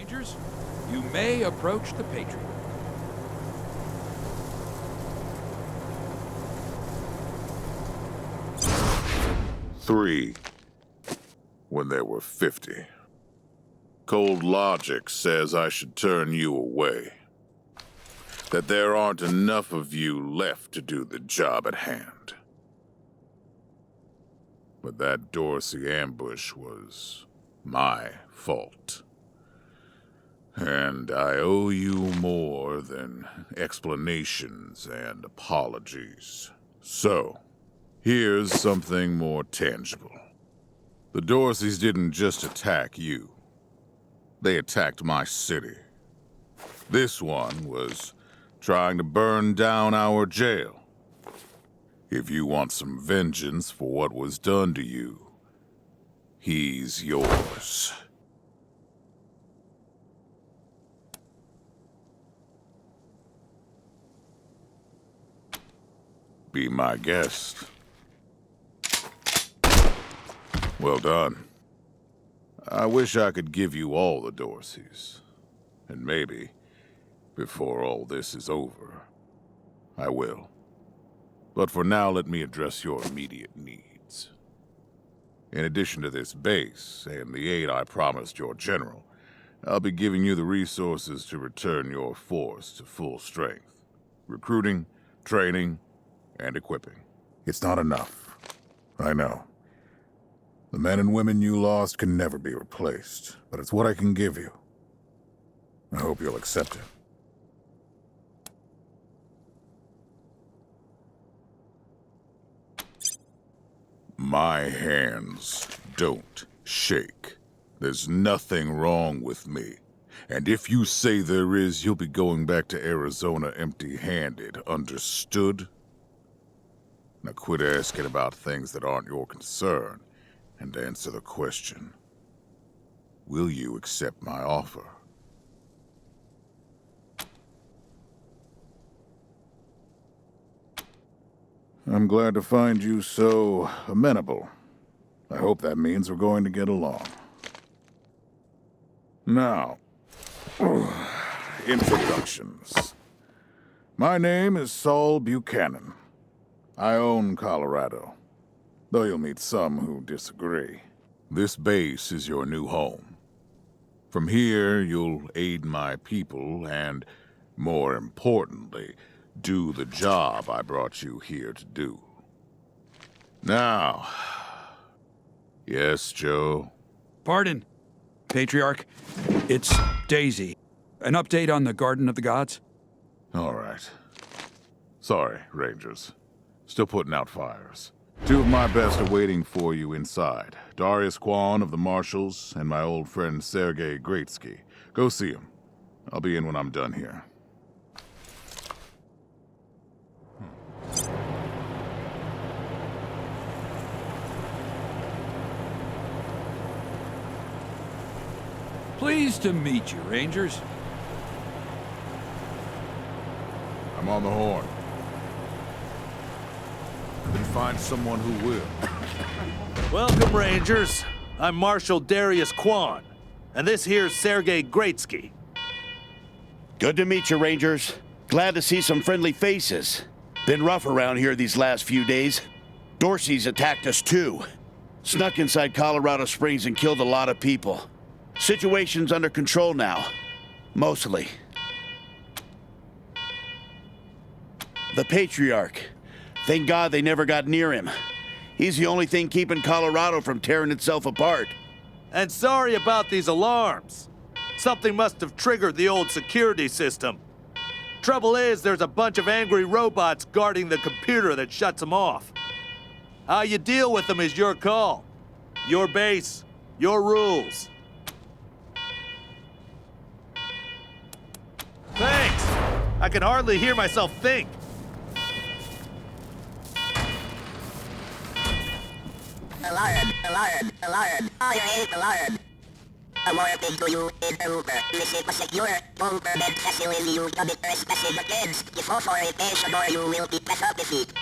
Rangers. You may approach the Patriarch. Three, when there were 50. Cold logic says I should turn you away. That there aren't enough of you left to do the job at hand. But that Dorsey ambush was my fault. And I owe you more than explanations and apologies. So, here's something more tangible. The Dorseys didn't just attack you. They attacked my city. This one was trying to burn down our jail. If you want some vengeance for what was done to you, he's yours. Be my guest. Well done. I wish I could give you all the Dorseys. And maybe, before all this is over, I will. But for now, let me address your immediate needs. In addition to this base and the aid I promised your general, I'll be giving you the resources to return your force to full strength. Recruiting, training, and equipping. It's not enough. I know. The men and women you lost can never be replaced, but it's what I can give you. I hope you'll accept it. My hands don't shake. There's nothing wrong with me. And if you say there is, you'll be going back to Arizona empty-handed. Understood? Now quit asking about things that aren't your concern, and answer the question. Will you accept my offer? I'm glad to find you so amenable. I hope that means we're going to get along. Now, introductions. My name is Saul Buchanan. I own Colorado, though you'll meet some who disagree. This base is your new home. From here, you'll aid my people and, more importantly, do the job I brought you here to do. Now, yes, Joe? Pardon, Patriarch. It's Daisy. An update on the Garden of the Gods? All right. Sorry, Rangers. Still putting out fires. Two of my best are waiting for you inside. Darius Kwon of the Marshals and my old friend Sergei Greatsky. Go see him. I'll be in when I'm done here. Pleased to meet you, Rangers. I'm on the horn. Then find someone who will. Welcome, Rangers. I'm Marshal Darius Kwon, and this here's Sergei Greatsky. Good to meet you, Rangers. Glad to see some friendly faces. Been rough around here these last few days. Dorsey's attacked us too. Snuck inside Colorado Springs and killed a lot of people. Situation's under control now. Mostly. The Patriarch. Thank God they never got near him. He's the only thing keeping Colorado from tearing itself apart. And sorry about these alarms. Something must have triggered the old security system. Trouble is, there's a bunch of angry robots guarding the computer that shuts them off. How you deal with them is your call. Your base, your rules. Thanks! I can hardly hear myself think. Alarm. I hate alarm. A warning to you is over. Visit a secure, government facility you commit trespassing against. If authorization or you will be defeated.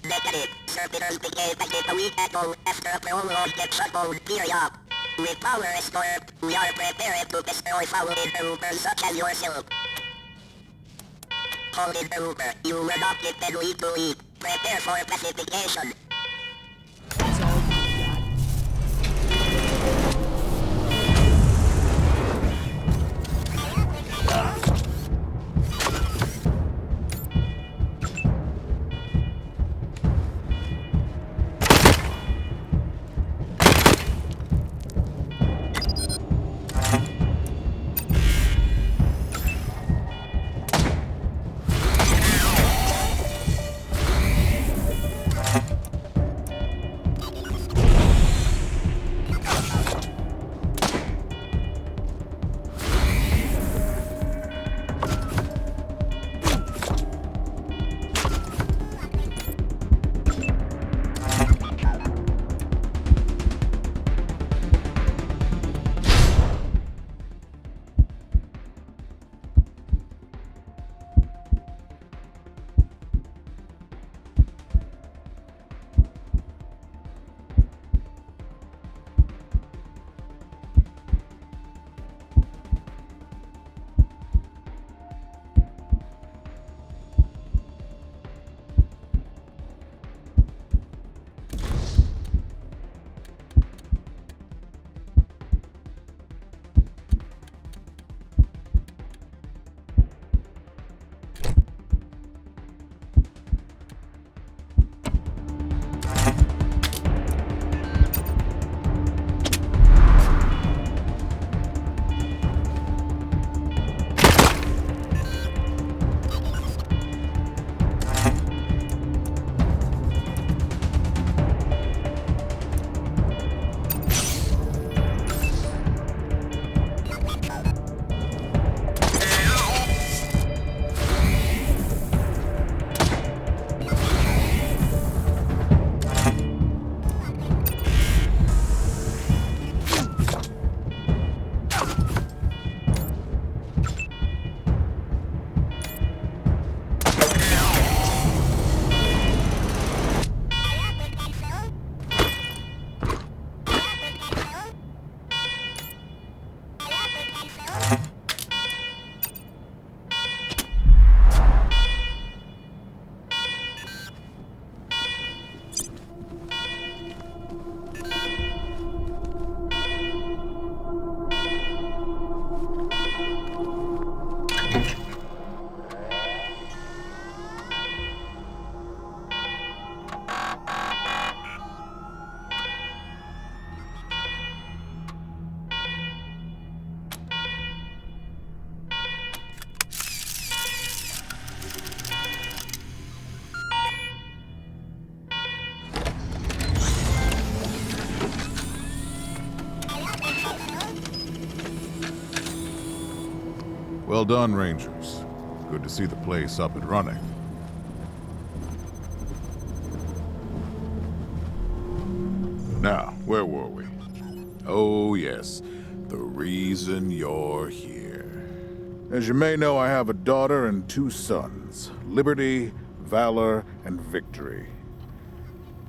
Negative. Servitors began a week ago after a prolonged shutdown period. With power restored, we are prepared to destroy foul interlopers such as yourself. Hold interloper, you were not gifted week to week. Prepare for pacification. That's all you got. Well done, Rangers. Good to see the place up and running. Now, where were we? Oh, yes. The reason you're here. As you may know, I have a daughter and 2 sons. Liberty, Valor, and Victory.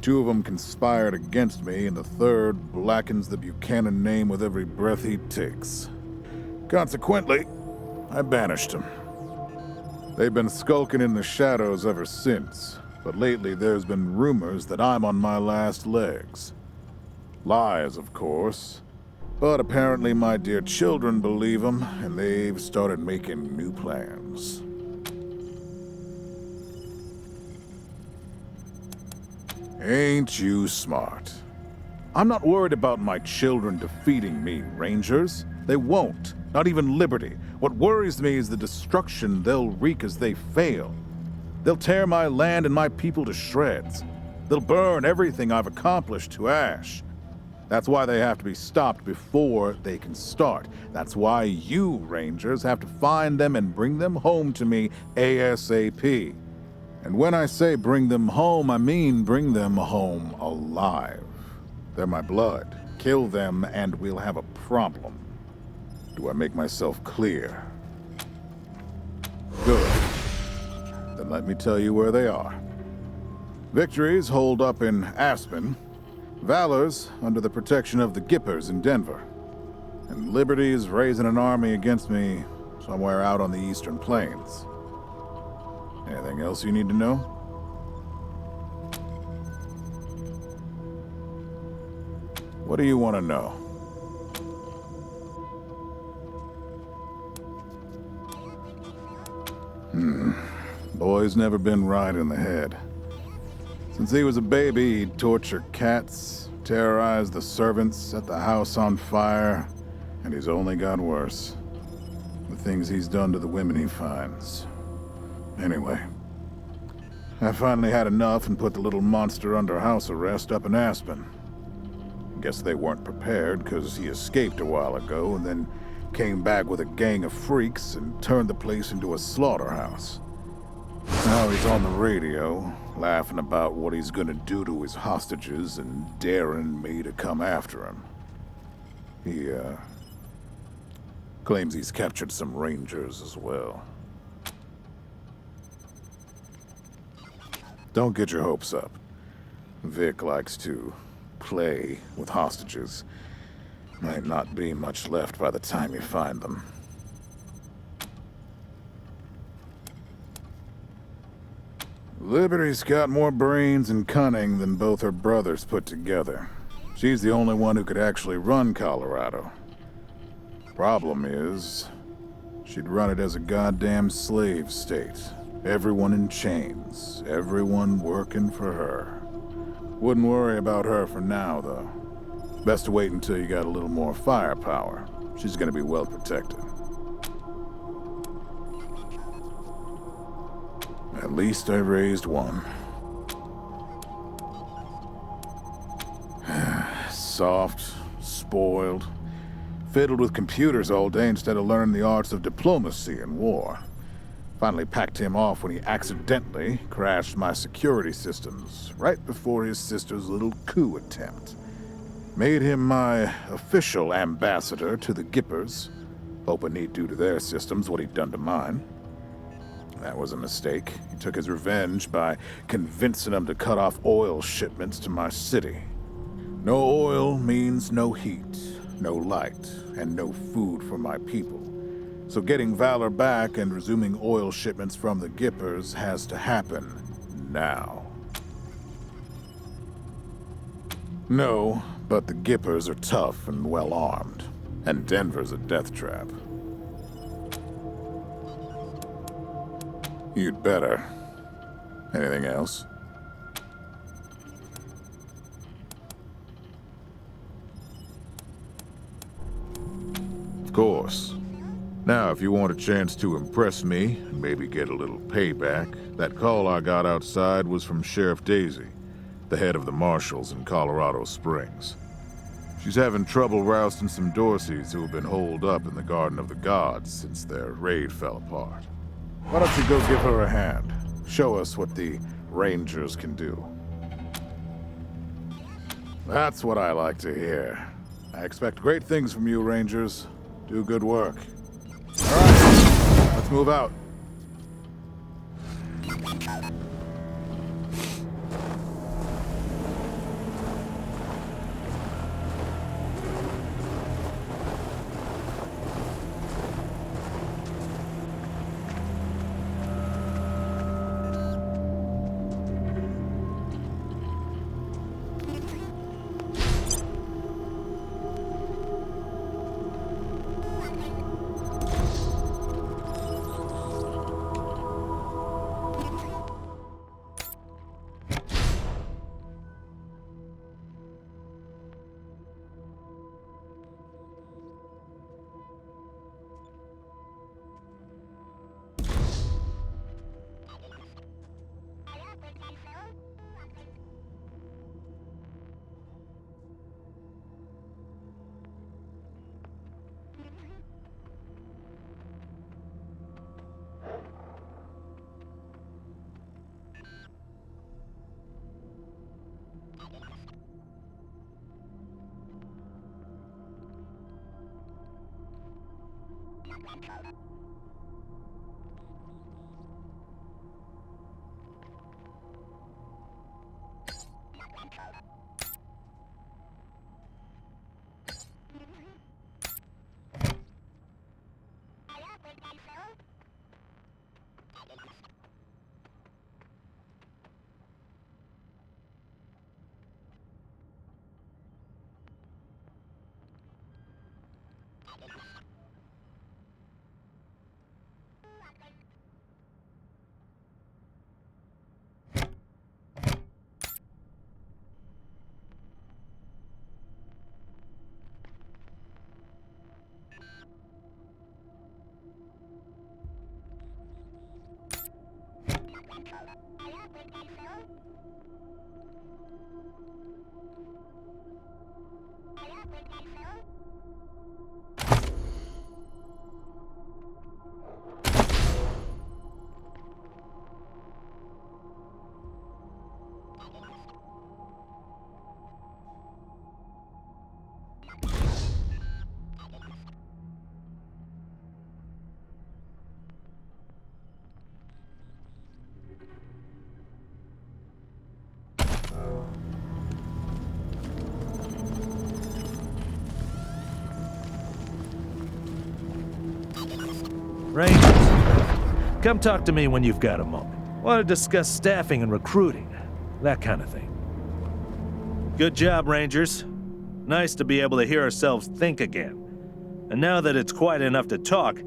2 of them conspired against me, and the 3rd blackens the Buchanan name with every breath he takes. Consequently, I banished him. They've been skulking in the shadows ever since, but lately there's been rumors that I'm on my last legs. Lies, of course, but apparently my dear children believe them, and they've started making new plans. Ain't you smart? I'm not worried about my children defeating me, Rangers. They won't. Not even Liberty. What worries me is the destruction they'll wreak as they fail. They'll tear my land and my people to shreds. They'll burn everything I've accomplished to ash. That's why they have to be stopped before they can start. That's why you, Rangers, have to find them and bring them home to me ASAP. And when I say bring them home, I mean bring them home alive. They're my blood. Kill them and we'll have a problem. Do I make myself clear? Good. Then let me tell you where they are. Victory's holed up in Aspen. Valor's under the protection of the Gippers in Denver. And Liberty is raising an army against me somewhere out on the Eastern Plains. Anything else you need to know? What do you want to know? Boy's never been right in the head. Since he was a baby, he'd torture cats, terrorize the servants, set the house on fire, and he's only got worse. The things he's done to the women he finds. Anyway, I finally had enough and put the little monster under house arrest up in Aspen. Guess they weren't prepared, because he escaped a while ago and then came back with a gang of freaks and turned the place into a slaughterhouse. Now he's on the radio, laughing about what he's gonna do to his hostages and daring me to come after him. He, claims he's captured some rangers as well. Don't get your hopes up. Vic likes to play with hostages. Might not be much left by the time you find them. Liberty's got more brains and cunning than both her brothers put together. She's the only one who could actually run Colorado. Problem is, she'd run it as a goddamn slave state. Everyone in chains, everyone working for her. Wouldn't worry about her for now, though. Best to wait until you got a little more firepower. She's gonna be well protected. At least I raised one. Soft, spoiled, fiddled with computers all day instead of learning the arts of diplomacy and war. Finally packed him off when he accidentally crashed my security systems right before his sister's little coup attempt. Made him my official ambassador to the Gippers, hoping he'd do to their systems what he'd done to mine. That was a mistake. He took his revenge by convincing them to cut off oil shipments to my city. No oil means no heat, no light, and no food for my people. So getting Valor back and resuming oil shipments from the Gippers has to happen now. No, but the Gippers are tough and well-armed, and Denver's a death trap. You'd better. Anything else? Of course. Now, if you want a chance to impress me, and maybe get a little payback, that call I got outside was from Sheriff Daisy, the head of the Marshals in Colorado Springs. She's having trouble rousting some Dorseys who have been holed up in the Garden of the Gods since their raid fell apart. Why don't you go give her a hand? Show us what the Rangers can do. That's what I like to hear. I expect great things from you, Rangers. Do good work. All right, let's move out. Rangers, come talk to me when you've got a moment. Want to discuss staffing and recruiting, that kind of thing. Good job, Rangers. Nice to be able to hear ourselves think again. And now that it's quiet enough to talk,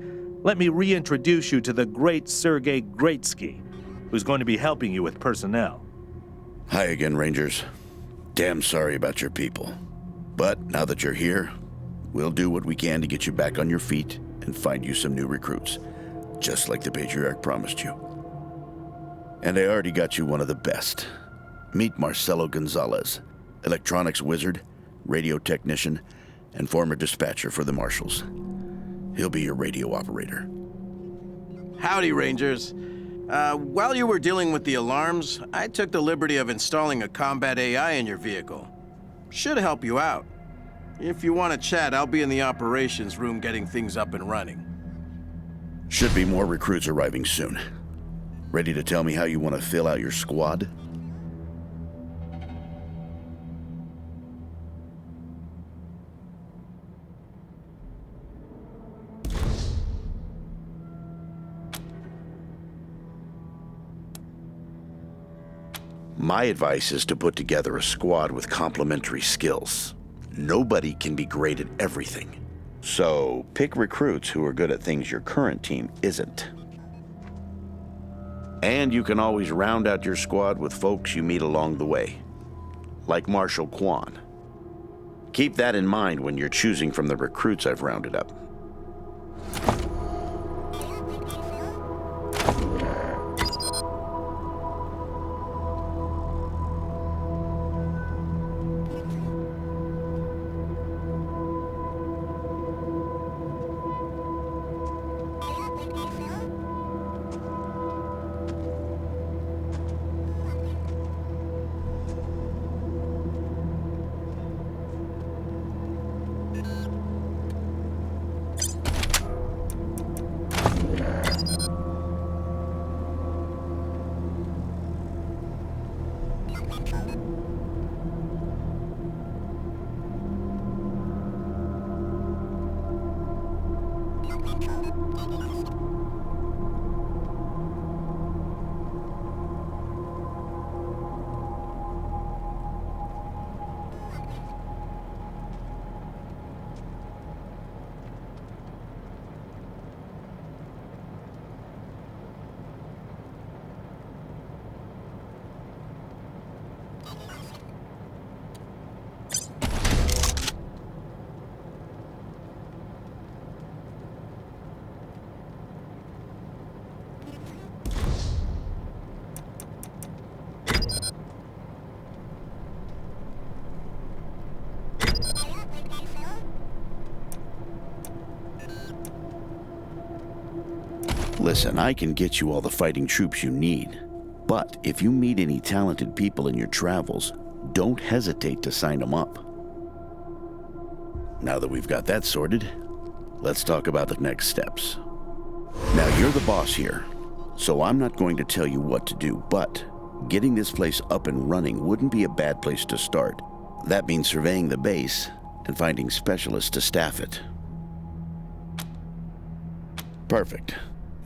let me reintroduce you to the great Sergei Greatsky, who's going to be helping you with personnel. Hi again, Rangers. Damn sorry about your people. But now that you're here, we'll do what we can to get you back on your feet and find you some new recruits, just like the Patriarch promised you. And I already got you one of the best. Meet Marcelo Gonzalez, electronics wizard, radio technician, and former dispatcher for the Marshals. He'll be your radio operator. Howdy, Rangers. While you were dealing with the alarms, I took the liberty of installing a combat AI in your vehicle. Should help you out. If you want to chat, I'll be in the operations room getting things up and running. Should be more recruits arriving soon. Ready to tell me how you want to fill out your squad? My advice is to put together a squad with complementary skills. Nobody can be great at everything. So pick recruits who are good at things your current team isn't. And you can always round out your squad with folks you meet along the way, like Marshal Kwon. Keep that in mind when you're choosing from the recruits I've rounded up. Listen, I can get you all the fighting troops you need, but if you meet any talented people in your travels, don't hesitate to sign them up. Now that we've got that sorted, let's talk about the next steps. Now, you're the boss here, so I'm not going to tell you what to do, but getting this place up and running wouldn't be a bad place to start. That means surveying the base and finding specialists to staff it. Perfect.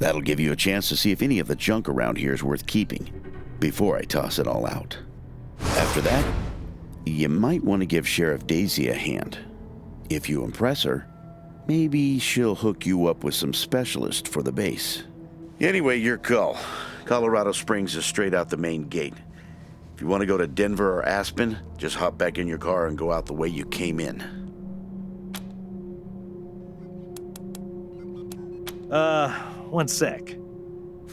That'll give you a chance to see if any of the junk around here is worth keeping before I toss it all out. After that, you might want to give Sheriff Daisy a hand. If you impress her, maybe she'll hook you up with some specialists for the base. Anyway, your call. Colorado Springs is straight out the main gate. If you want to go to Denver or Aspen, just hop back in your car and go out the way you came in. One sec.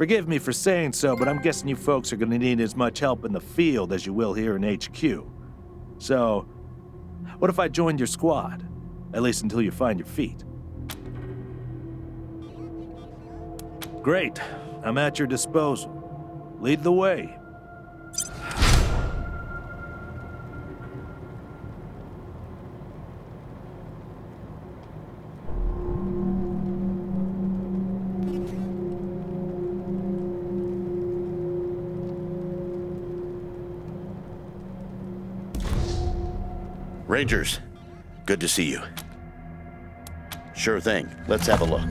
Forgive me for saying so, but I'm guessing you folks are gonna need as much help in the field as you will here in HQ. So, what if I joined your squad? At least until you find your feet. Great. I'm at your disposal. Lead the way. Rangers, good to see you. Sure thing. Let's have a look.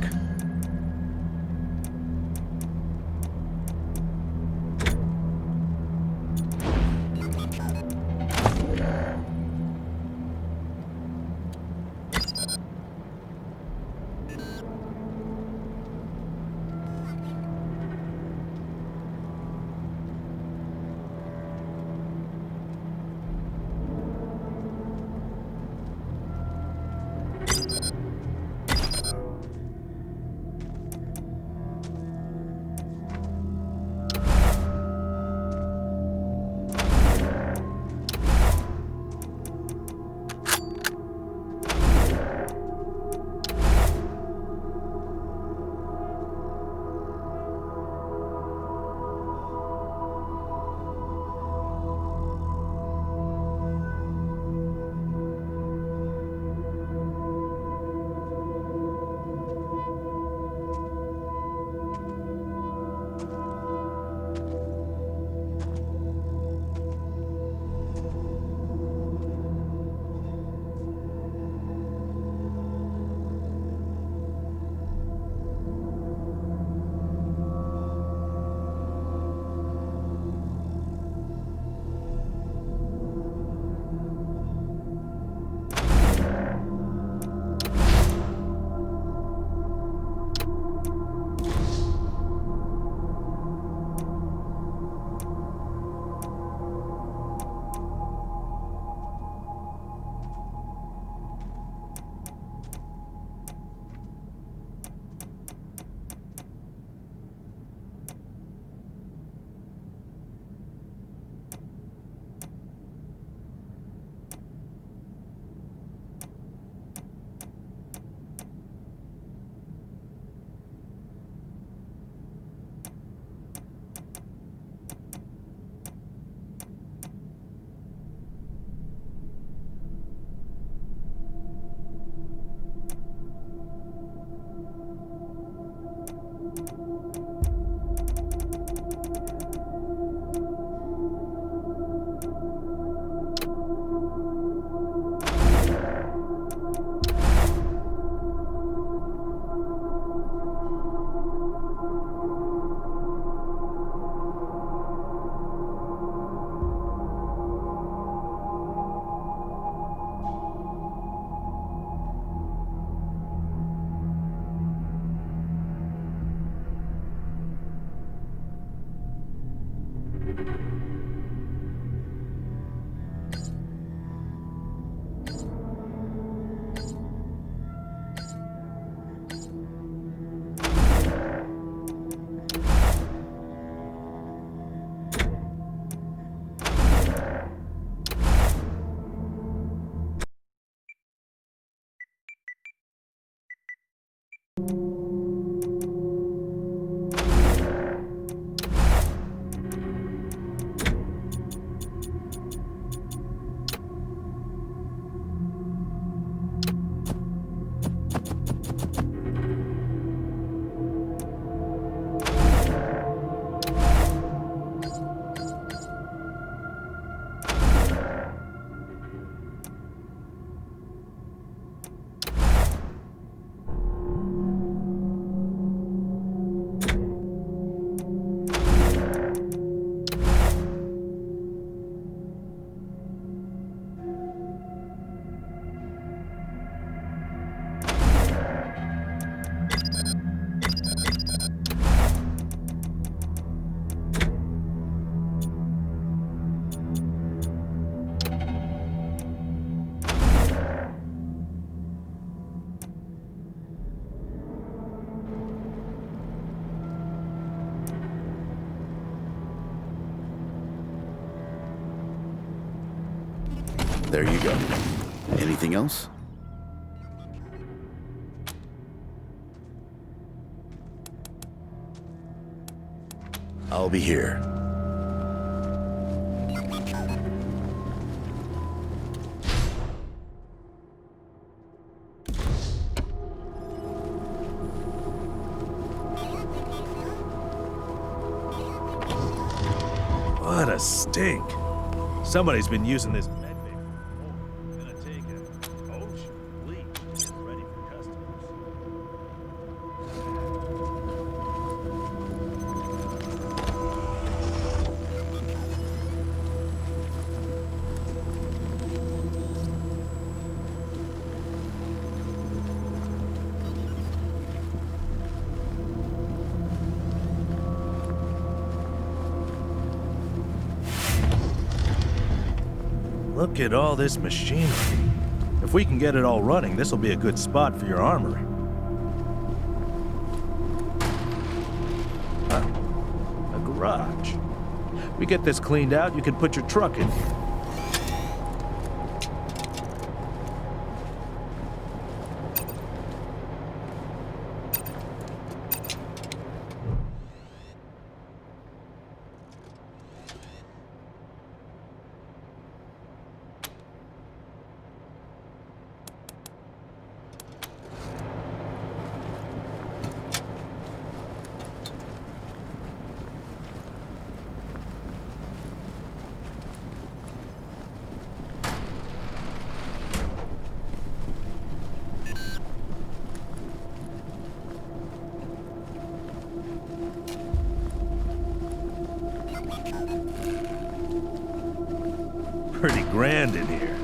There you go. Anything else? I'll be here. What a stink. Somebody's been using this medbay for gonna take an ocean bleach and get ready for customers. Look at all this machinery. If we can get it all running, this will be a good spot for your armor. Huh. A garage. We get this cleaned out, you can put your truck in here. Pretty grand in here.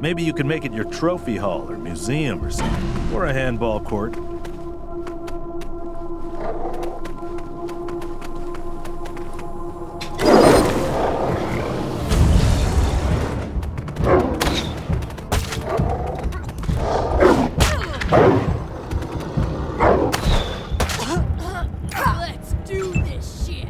Maybe you can make it your trophy hall or museum or something. Or a handball court. Let's do this shit.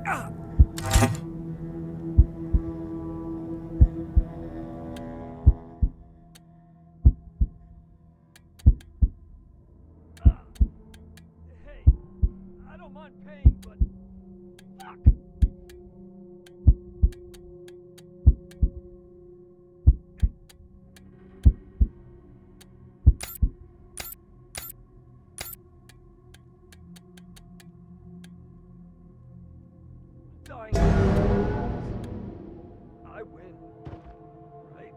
Hey, I don't mind pain, but fuck. Dying. I win, right?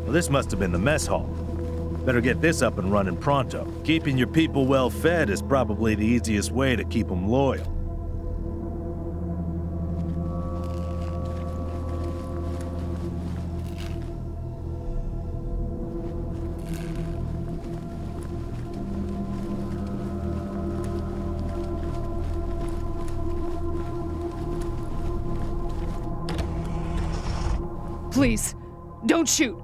Well, this must have been the mess hall. Better get this up and running pronto. Keeping your people well fed is probably the easiest way to keep them loyal. Please, don't shoot.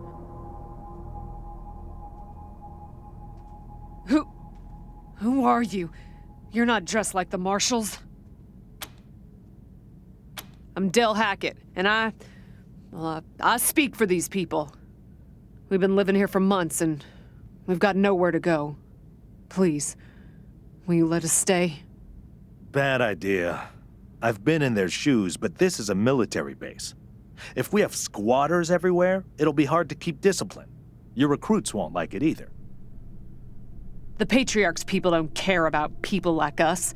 Who are you? You're not dressed like the Marshals. I'm Del Hackett, and I speak for these people. We've been living here for months, and we've got nowhere to go. Please, will you let us stay? Bad idea. I've been in their shoes, but this is a military base. If we have squatters everywhere, it'll be hard to keep discipline. Your recruits won't like it either. The Patriarch's people don't care about people like us,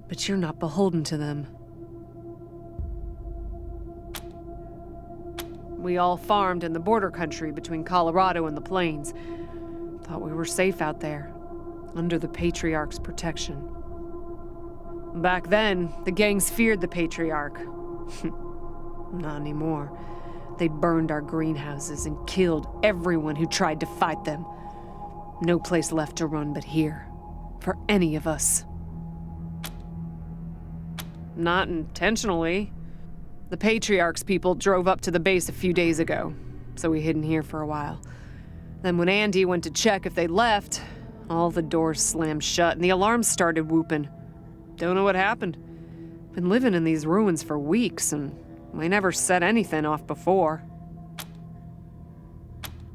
but you're not beholden to them. We all farmed in the border country between Colorado and the plains. Thought we were safe out there, under the Patriarch's protection. Back then, the gangs feared the Patriarch. Not anymore. They burned our greenhouses and killed everyone who tried to fight them. No place left to run but here, for any of us. Not intentionally. The Patriarch's people drove up to the base a few days ago, so we hid in here for a while. Then when Andy went to check if they left, all the doors slammed shut and the alarms started whooping. Don't know what happened. Been living in these ruins for weeks and we never set anything off before.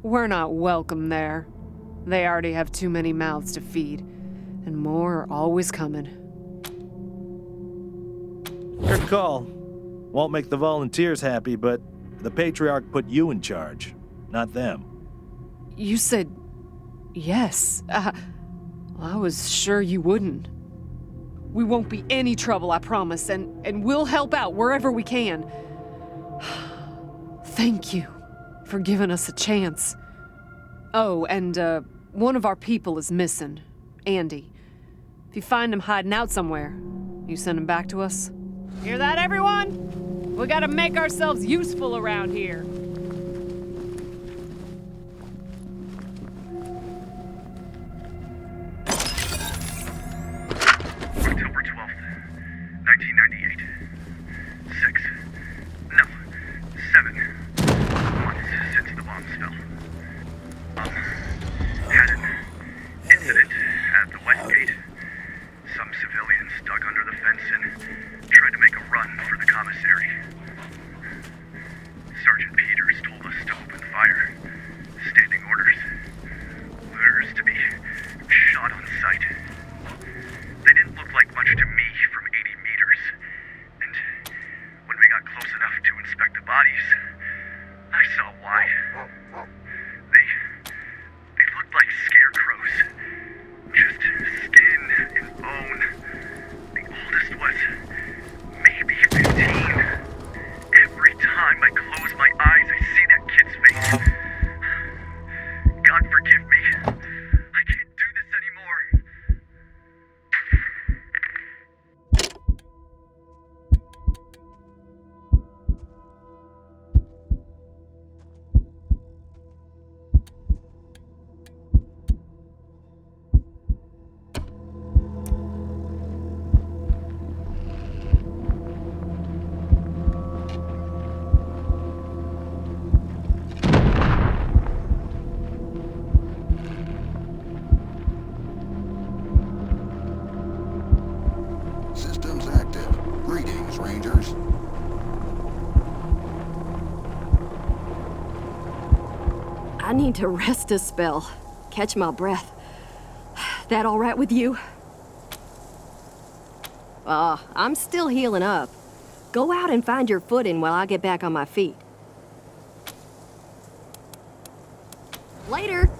We're not welcome there. They already have too many mouths to feed, and more are always coming. Good call. Won't make the volunteers happy, but the Patriarch put you in charge, not them. You said yes. I was sure you wouldn't. We won't be any trouble, I promise, and we'll help out wherever we can. Thank you for giving us a chance. Oh, and one of our people is missing, Andy. If you find him hiding out somewhere, you send him back to us. Hear that, everyone? We gotta make ourselves useful around here. ambulance and tried to make a run for the commissary. Sergeant Peters told us to open fire. Standing orders. Orders to be shot on sight. They didn't look like much to me from 80 meters. And when we got close enough to inspect the bodies, I saw why. They looked like scarecrows. Just skin and bone. The oldest was maybe 15. Every time I close my eyes, I see that kid's face. God forgive me. I can't do this anymore. Systems active. Greetings, Rangers. I need to rest a spell. Catch my breath. That all right with you? I'm still healing up. Go out and find your footing while I get back on my feet. Later!